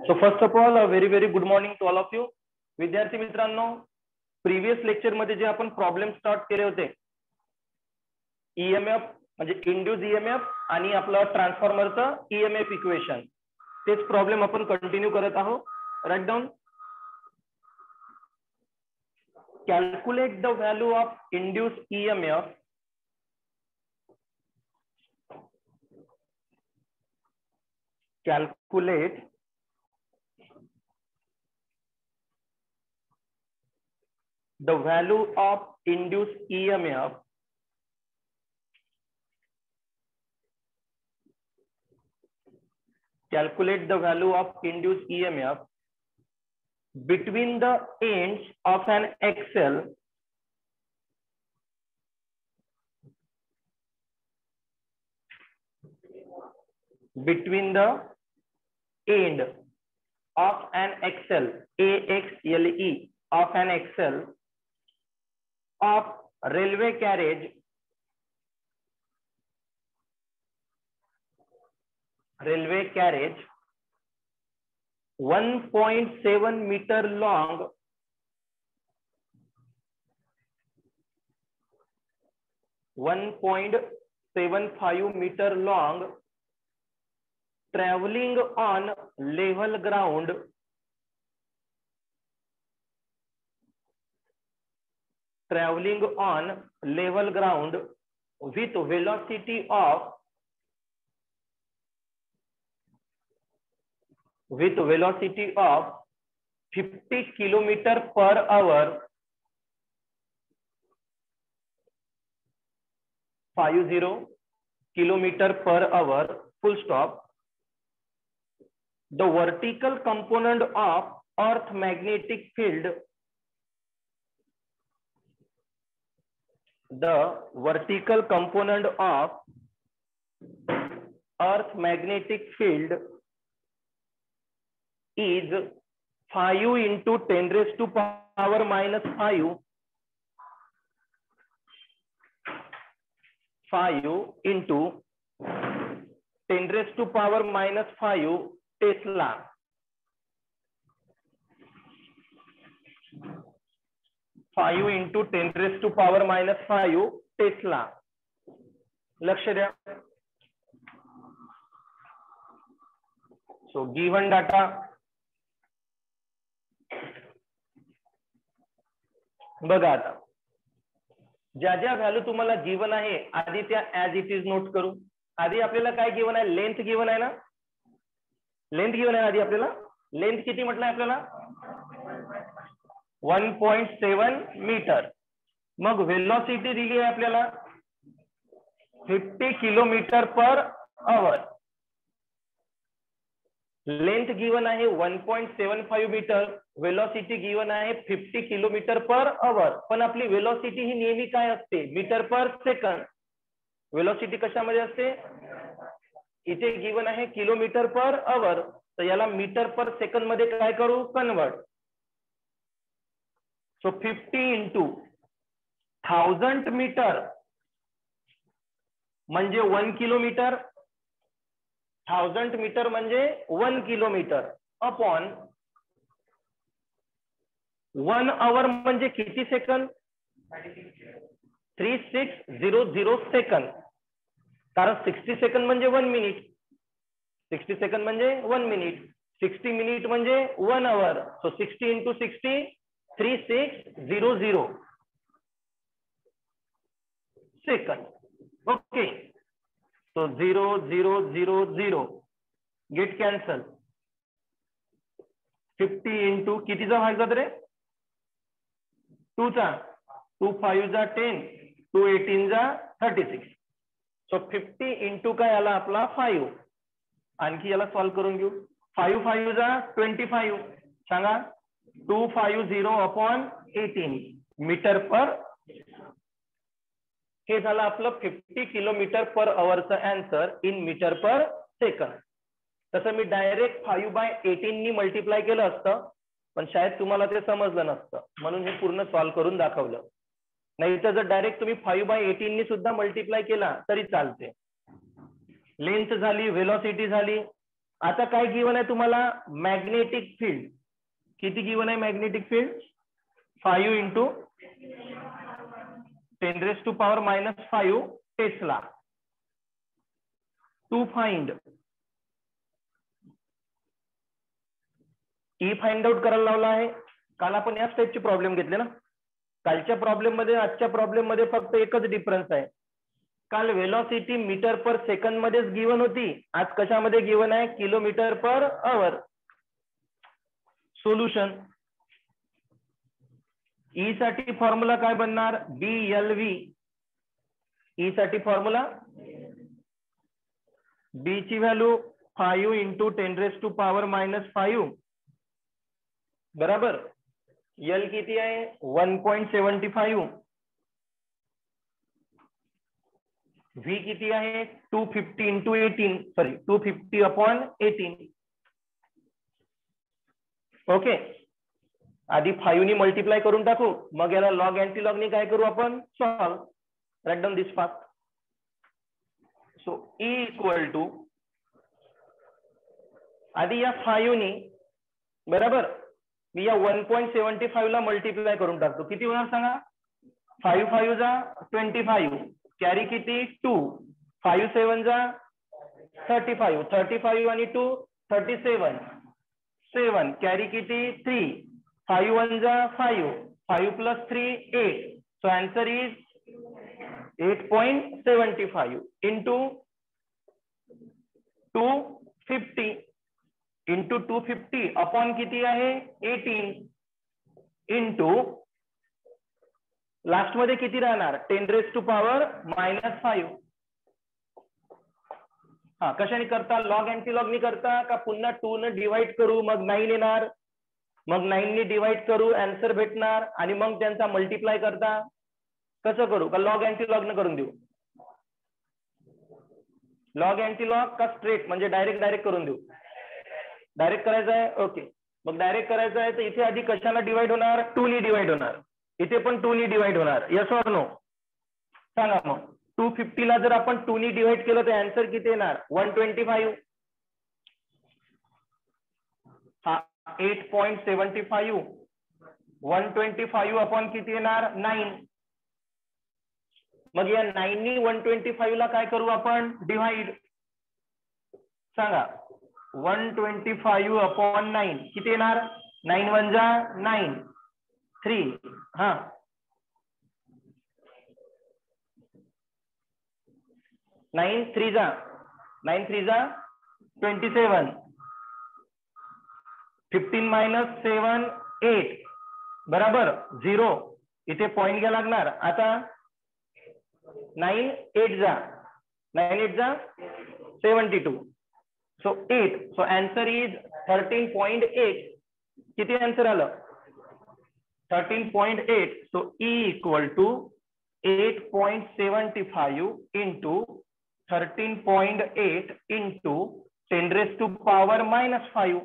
So first of all, a very good morning to all of you. विद्यार्थी मित्रांनो, previous lecture मध्ये जे आपण प्रॉब्लेम स्टार्ट केले होते, ईएमएफ म्हणजे इंड्यूस ईएमएफ आणि आपलं ट्रान्सफॉर्मरचं ईएमएफ इक्वेशन, तेच प्रॉब्लेम आपण कंटिन्यू करत आहोत. Write down. Calculate the value of induce EMF calculate the value of induced EMF between the ends of an axle between the end of an axle, AXLE, of an axle of railway carriage 1.7 meter long, 1.75 meter long, traveling on level ground with velocity of 50 kilometer per hour, 50 kilometer per hour, full stop. The vertical component of earth magnetic field, is 5 into 10 raised to power minus 5, 5 into 10 raised to power minus 5 Tesla. into 10 raised to power minus 5 Tesla. लक्ष द्या. So given data, बघा आता ज्या ज्या value तुम्हाला given आहे आधी त्या ऍज इट इज नोट करू. आधी आपल्याला काय गिवन आहे? लेंथ गिवन आहे ना. लेंथ गिवन आहे आधी आपल्याला. लेंथ किती म्हटलंय आपल्याला? 1.7 मीटर. मग वेलोसिटी दिली आहे आपल्याला 50 kilometre per hour. Length given आहे 1.75 मीटर, वेलोसिटी गिवन आहे 50 किलोमीटर पर आवर. पण आपली वेलोसिटी ही नेहमी काय असते? Metre per second. वेलोसिटी कशामध्ये असते? इथे गिवन आहे किलोमीटर पर आवर, तर याला मीटर पर सेकंड मध्ये काय करू? कन्वर्ट. सो 50 into 1000 मीटर म्हणजे 1 किलोमीटर. 1000 मीटर म्हणजे 1 किलोमीटर अपॉन 1 आवर म्हणजे किती सेकंद? 3600 सेकंद. कारण 60 सेकंद म्हणजे 1 मिनिट, 60 सेकंद म्हणजे 1 मिनिट, 60 मिनिट म्हणजे 1 hour. So 60 into 60 3600 second. Okay. So 0 0 0 0 get cancel. 50 into कितीचा भाग जात रे? 2 चा. 2 5 जा 10, 2 18 जा 36. So 50 into काय आला आपला 5. आणखी याला सॉल्व करून घेऊ. 5 5 जा 25. सांगा 250 upon 18 मीटर पर. हे झालं आपलं 50 किलोमीटर पर आवरचं answer in metre per second. तसं मी डायरेक्ट 5/18 नी मल्टिप्लाय केलं असतं, पण शायद तुम्हाला ते समजलं नसतं, म्हणून हे पूर्ण सॉल्व करून दाखवलं. नाही तर जर डायरेक्ट तुम्ही 5/18 नी सुद्धा मल्टिप्लाय केला तरी चालते. लेंथ झाली, व्हेलॉसिटी झाली, आता काय गिवन आहे तुम्हाला, मॅग्नेटिक फील्ड किती गिवन आहे, magnetic field 5 into 10⁻⁻5 tesla. To find E find out करायला लावला आहे. काल आपण याच टाईपचे प्रॉब्लेम घेतले ना. कालच्या प्रॉब्लेम मध्ये आजच्या प्रॉब्लेम मध्ये फक्त एकच डिफरन्स आहे. काल वेलॉसिटी मीटर पर सेकंड मध्येच गिवन होती, आज कशामध्ये गिवन आहे, kilometre per hour. Solution, E साठी फॉर्म्युला काय बनणार, BLV. ई साठी फॉर्म्युला, बी ची व्हॅल्यू 5 इंटू 10⁻⁻5 बराबर. एल किती आहे 1.75. व्ही किती आहे 250 इंटू 18, सॉरी 250/18. ओके, आधी 5 नी मल्टिप्लाय करून टाकू, मग याला लॉग अँटी लॉग नी काय करू आपण, solve. Write down this path. So E equal to, आधी या 5 नी बराबर मी या 1.75 ला मल्टिप्लाय करून टाकतो. किती होणार सांगा, 5 5 जा 25, कॅरी किती 2, 5 7 जा 35, 35 आणि 2 37, 7 कॅरी किती 3, 5 1 जा 5, 5 plus 3 8. So answer is 8.75 into 250 into 250 upon किती आहे 18 इंटू लास्ट मध्ये किती राहणार 10⁻⁻5. हा, कशाने करता, लॉग अँटी लॉग नी करता का पुन्हा 2 न डिवाइड करू मग 9 येणार, मग 9 नी डिवाइड करू आन्सर भेटणार आणि मग त्यांचा मल्टिप्लाय करता, कसं करू, का लॉग अँटी लॉग न करून देऊ, लॉग अँटी लॉग का स्ट्रेट म्हणजे डायरेक्ट करून देऊ, डायरेक्ट करायचं आहे. ओके, मग डायरेक्ट करायचं आहे तर इथे आधी कशाला डिवाइड होणार, 2 नी डिवाइड होणार, इथे पण 2 नी डिवाइड होणार. यस ऑर नो सांगा. मग 250 ला जर आपण 2 नी डिवाइड केलं तर आन्सर किती येणार 125. हा 8.75, 125 अपॉन किती येणार 9. मग या 9 नी 125 ला काय करू आपण डिवाइड, सांगा 125/9 किती येणार, 9 1 जा 9, 3 हा 9 3 जा 27, 15 - 7 8 बराबर 0. इथे पॉइंट घ्या लागणार. आता 9 8 जा 72. So 8. So answer is 13.8. किती आन्सर आलं 13.8. So E equal to 8.75 into 13.8 into 10⁻⁻5.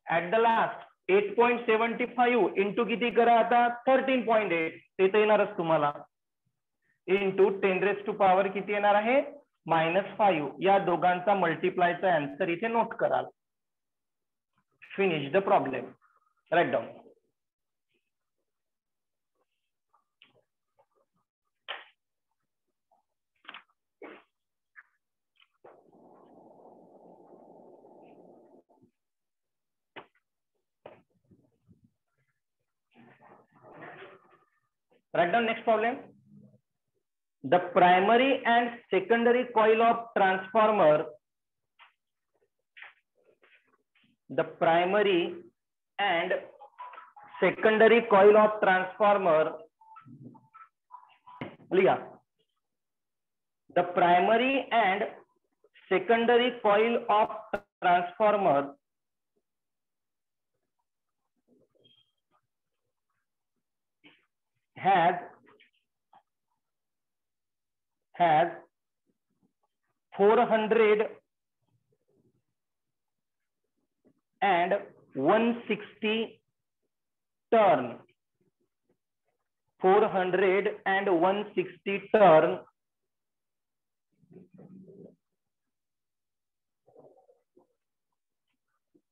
At the last 8.75 into किती करा आता 13.8 ते तर येणारच तुम्हाला इंटू 10⁻⁻ किती येणार आहे -5. या दोघांचा मल्टिप्लायचा आन्सर इथे नोट कराल. Finish the problem. Write down. Write down next problem. The primary and secondary coil of transformer, the primary and secondary coil of transformer, लिहा. The primary and secondary coil of transformer has 400 and 160 turn. 400 and 160 turn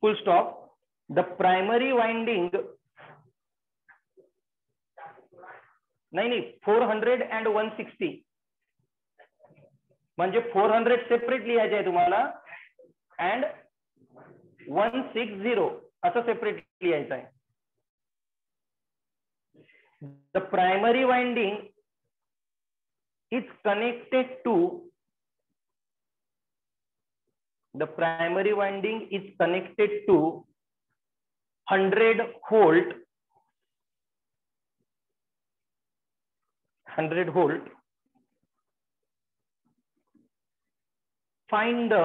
full stop. The primary winding, नाही 400 and 160, म्हणजे 400 separate लिहायचे आहे तुम्हाला and 160 असं separate लिहायचं आहे. The primary winding is connected to, the primary winding is connected to 100 volt, 100 volt. Find the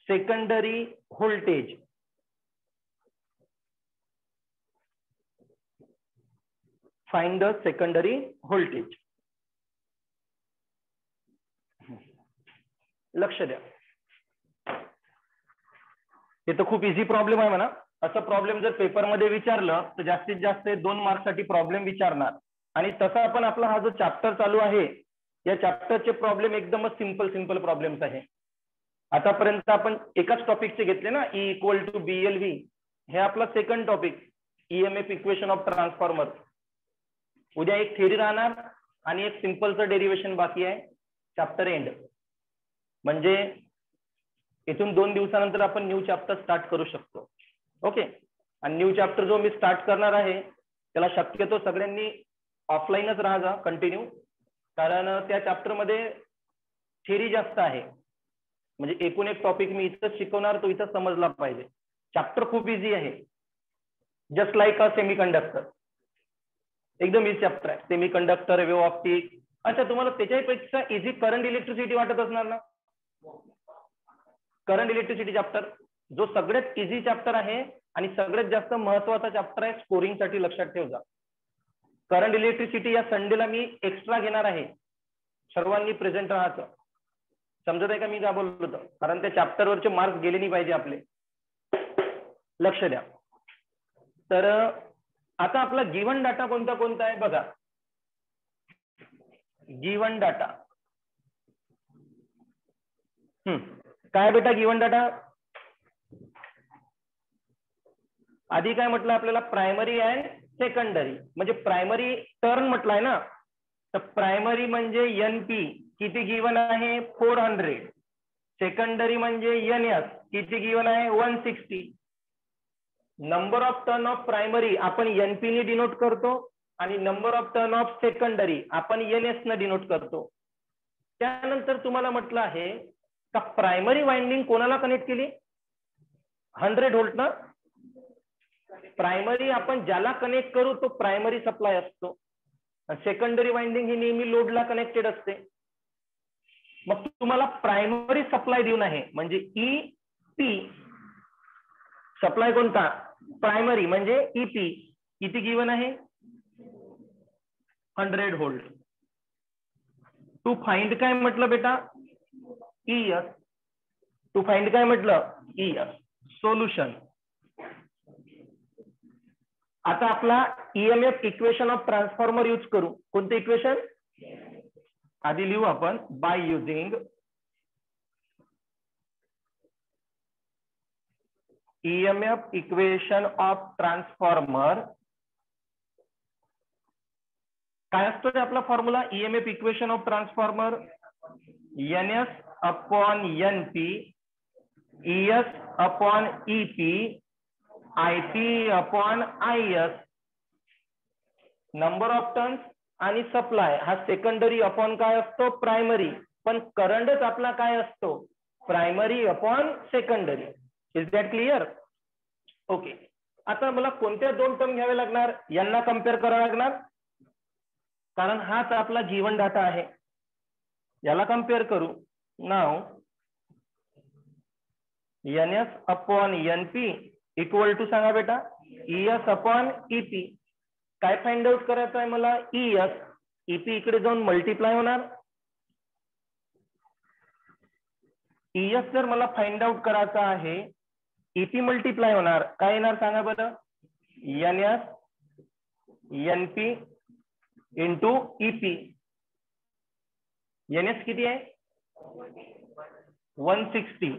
secondary voltage. Find the secondary voltage. लक्ष द्या, हे तर खूप इझी प्रॉब्लेम आहे म्हणा. असं प्रॉब्लेम जर पेपरमध्ये विचारलं तर जास्तीत जास्त 2 मार्क्ससाठी प्रॉब्लेम विचारणार. आणि तसा आपण आपला हा जो चॅप्टर चालू आहे या चॅप्टरचे प्रॉब्लेम एकदमच सिंपल प्रॉब्लेम्स आहे. आतापर्यंत आपण एकाच टॉपिकचे घेतले ना, E इक्वल टू BLV, हे आपला second topic, EMF equation of transformer. उद्या एक थेरी राहणार आणि एक सिंपलचं डेरिवेशन बाकी आहे. चॅप्टर एंड म्हणजे इथून 2 दिवसानंतर आपण न्यू चॅप्टर स्टार्ट करू शकतो. ओके. आणि न्यू चॅप्टर जो मी स्टार्ट करणार आहे त्याला शक्यतो सगळ्यांनी ऑफलाईनच राहा कंटिन्यू, कारण त्या चॅप्टर मध्ये थेरी जास्त आहे. म्हणजे एकूण एक टॉपिक मी इथंच शिकवणार, तो इथं समजला पाहिजे. चॅप्टर खूप इझी आहे, जस्ट लाईक अ सेमीकंडक्टर. एकदम इझी चॅप्टर आहे, सेमीकंडक्टर, वेव्ह ऑप्टिक. अच्छा, तुम्हाला त्याच्यापेक्षा इझी करंट इलेक्ट्रिसिटी वाटत असणार ना. करंट इलेक्ट्रिसिटी चॅप्टर जो सगळ्यात इझी चॅप्टर आहे आणि सगळ्यात जास्त महत्वाचा चॅप्टर आहे स्कोरिंग साठी, लक्षात ठेवा. करंट इलेक्ट्रिसिटी या संडेला मी एक्स्ट्रा घेणार आहे, सर्वांनी प्रेझेंट राहायचं. समजत आहे का मी काय बोललो होतं? कारण त्या चॅप्टरवरचे मार्क्स गेले नाही पाहिजे आपले. लक्ष द्या. तर आता आपला गिवन डाटा कोणता आहे बघा. गिवन डाटा काय बेटा? गिवन डाटा आधी काय म्हटलं आपल्याला? Primary and secondary. म्हणजे प्रायमरी टर्न म्हटलंय ना, तर प्रायमरी म्हणजे NP किती गिवन आहे? 400. सेकंडरी म्हणजे NS किती गिवन आहे? 160. Number of turn off primary आपण NP ने डिनोट करतो आणि number of turn off secondary आपण NS ने डिनोट करतो. त्यानंतर तुम्हाला म्हटलं आहे का प्रायमरी वाइंडिंग कोणाला कनेक्ट केली? 100 व्होल्ट ना. प्रायमरी आपण ज्याला कनेक्ट करू तो प्रायमरी सप्लाय असतो. सेकंडरी वाइंडिंग ही नेहमी लोडला कनेक्टेड असते. मग तुम्हाला प्रायमरी सप्लाय देऊन आहे म्हणजे EP. सप्लाय कोणता? प्रायमरी म्हणजे EP. किती गिवन आहे? 100 व्होल्ट. टू फाइंड काय म्हटलं बेटा? ES. टू फाइंड काय म्हटलं? ES. सोल्युशन. आता आपला EMF equation of transformer use करू. कोणते इक्वेशन? आधी लिहू आपण. By using EMF equation of transformer. काय असतो आपला formula? EMF equation of transformer NS upon NP, ES upon EP, IP upon IS. Number of turns आणि सप्लाय हा सेकंडरी अपॉन काय असतो? प्रायमरी. पण करंटच आपला काय असतो? Primary upon secondary. Is that clear? Okay. आता मला कोणत्या 2 टर्म घ्यावे लागणार? यांना कम्पेअर करावं लागणार, कारण हाच आपला गिवन डाटा आहे. याला कम्पेअर करू. नाव NS upon NP equal to सांगा बेटा ES अपॉन EP. काय फाइंड आउट करायचं आहे मला? ES. EP इकडे जाऊन मल्टिप्लाय होणार. ES जर मला फाइंड आउट करायचा आहे, EP मल्टिप्लाय होणार. काय येणार सांगा बरं? NS NP into EP. NS किती आहे? 160,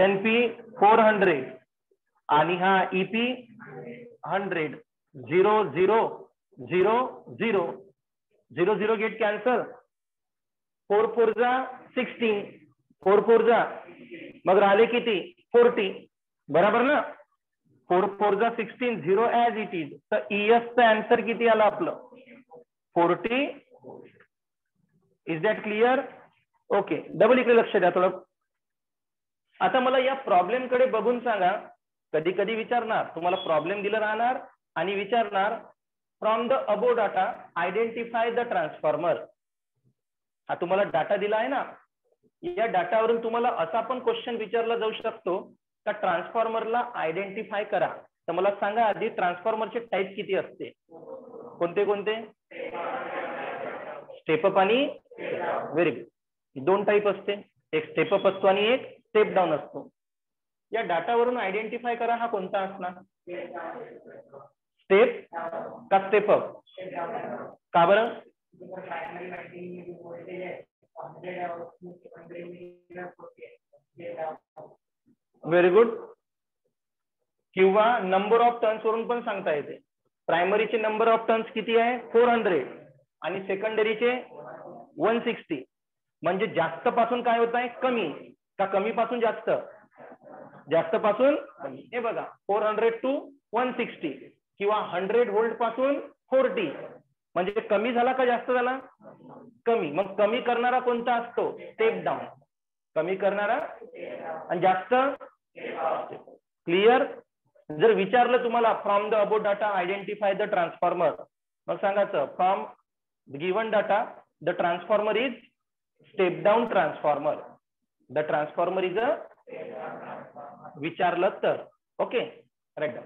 NP 400 आणि हा EP 100. 0 0 0 0 0 0 get cancel. 4 4 जा 16, 4 4 जा मग राहिले किती 40, बरोबर ना. 4 4 जा 16, 0 ऍज इट इज. तर ES चा आन्सर किती आला आपलं 40. Is that clear? Okay, double इकडे लक्ष द्या थोडं. आता मला या प्रॉब्लेम कडे बघून सांगा. कधी कधी विचारणार तुम्हाला, प्रॉब्लेम दिलं राहणार आणि विचारणार from the above data identify the transformer. हा तुम्हाला डाटा दिला आहे ना, या डाटावरून तुम्हाला असा पण क्वेश्चन विचारला जाऊ शकतो का ट्रान्सफॉर्मरला आयडेंटिफाय करा. तर मला सांगा आधी ट्रान्सफॉर्मरचे टाईप किती असते, कोणते कोणते? स्टेपअप आणि व्हेरी गुड. 2 टाईप असते, एक स्टेपअप असतो आणि एक स्टेप डाऊन असतो. या डाटावरून आयडेंटिफाय करा हा कोणता असणार, स्टेप का स्टेपअप? का बरं? Very good. किंवा नंबर ऑफ टर्न्स वरून पण सांगता येते. प्रायमरीचे नंबर ऑफ टर्न्स किती आहे 400 आणि सेकंडरीचे 160. म्हणजे जास्त पासून काय होत आहे कमी का कमी पासून जास्त? जास्त पासून कमी. हे बघा 400 to 160 किंवा 100 व्होल्ट पासून 40. म्हणजे कमी झाला का जास्त झाला? कमी. मग कमी करणारा कोणता असतो? Step down. कमी करणारा आणि जास्त. क्लिअर? जर विचारलं तुम्हाला from the above data identify the transformer, मग सांगायचं from given data the transformer is step down transformer. The transformer is a विचारलं तर. Okay, right.